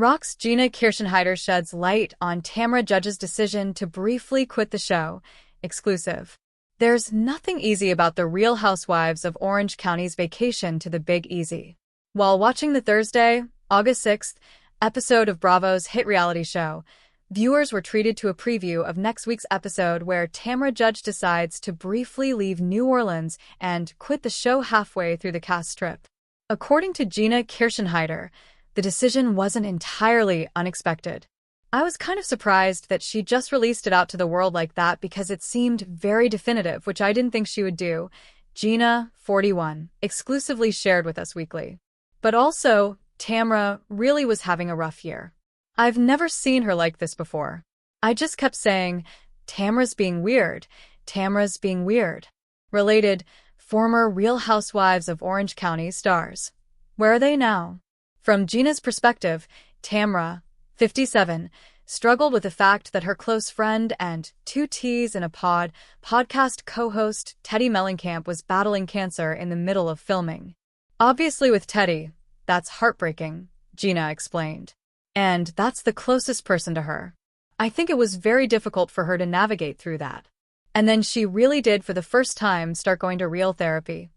RHOC's Gina Kirschenheiter sheds light on Tamra Judge's decision to briefly quit the show. Exclusive. There's nothing easy about the Real Housewives of Orange County's vacation to the Big Easy. While watching the Thursday, August 6th, episode of Bravo's hit reality show, viewers were treated to a preview of next week's episode where Tamra Judge decides to briefly leave New Orleans and quit the show halfway through the cast trip. According to Gina Kirschenheiter, the decision wasn't entirely unexpected. I was kind of surprised that she just released it out to the world like that because it seemed very definitive, which I didn't think she would do, Gina, 41, exclusively shared with Us Weekly. But also, Tamra really was having a rough year. I've never seen her like this before. I just kept saying, Tamra's being weird, Tamra's being weird. Related, former Real Housewives of Orange County stars. Where are they now? From Gina's perspective, Tamra, 57, struggled with the fact that her close friend and two T's in a podcast co-host Teddi Mellencamp was battling cancer in the middle of filming. Obviously with Teddi, that's heartbreaking, Gina explained. And that's the closest person to her. I think it was very difficult for her to navigate through that. And then she really did for the first time start going to real therapy.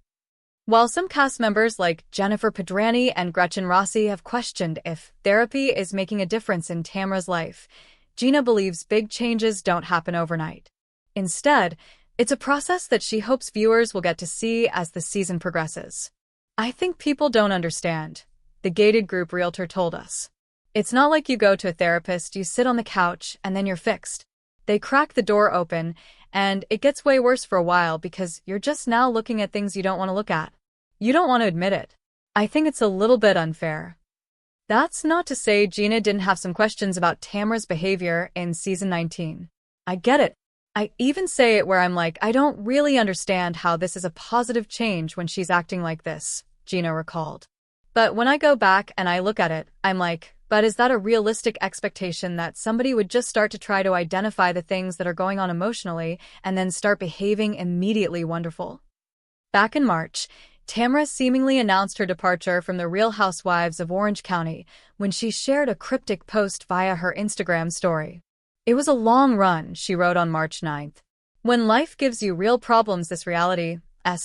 While some cast members like Jennifer Pedrani and Gretchen Rossi have questioned if therapy is making a difference in Tamra's life, Gina believes big changes don't happen overnight. Instead, it's a process that she hopes viewers will get to see as the season progresses. I think people don't understand, the Gated Group realtor told us. It's not like you go to a therapist, you sit on the couch, and then you're fixed. They crack the door open, and it gets way worse for a while because you're just now looking at things you don't want to look at. You don't want to admit it. I think it's a little bit unfair. That's not to say Gina didn't have some questions about Tamra's behavior in season 19. I get it. I even say it where I'm like, I don't really understand how this is a positive change when she's acting like this, Gina recalled. But when I go back and I look at it, I'm like, but is that a realistic expectation that somebody would just start to try to identify the things that are going on emotionally and then start behaving immediately wonderful? Back in March, Tamra seemingly announced her departure from the Real Housewives of Orange County when she shared a cryptic post via her Instagram story. It was a long run, she wrote on March 9th. When life gives you real problems, this reality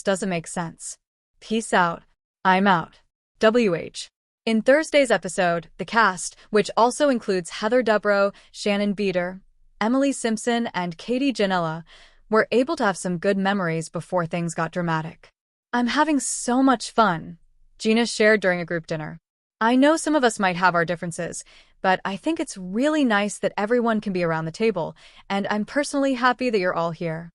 doesn't make sense. Peace out. I'm out. WH. In Thursday's episode, the cast, which also includes Heather Dubrow, Shannon Beater, Emily Simpson, and Katie Janela, were able to have some good memories before things got dramatic. I'm having so much fun, Gina shared during a group dinner. I know some of us might have our differences, but I think it's really nice that everyone can be around the table, and I'm personally happy that you're all here.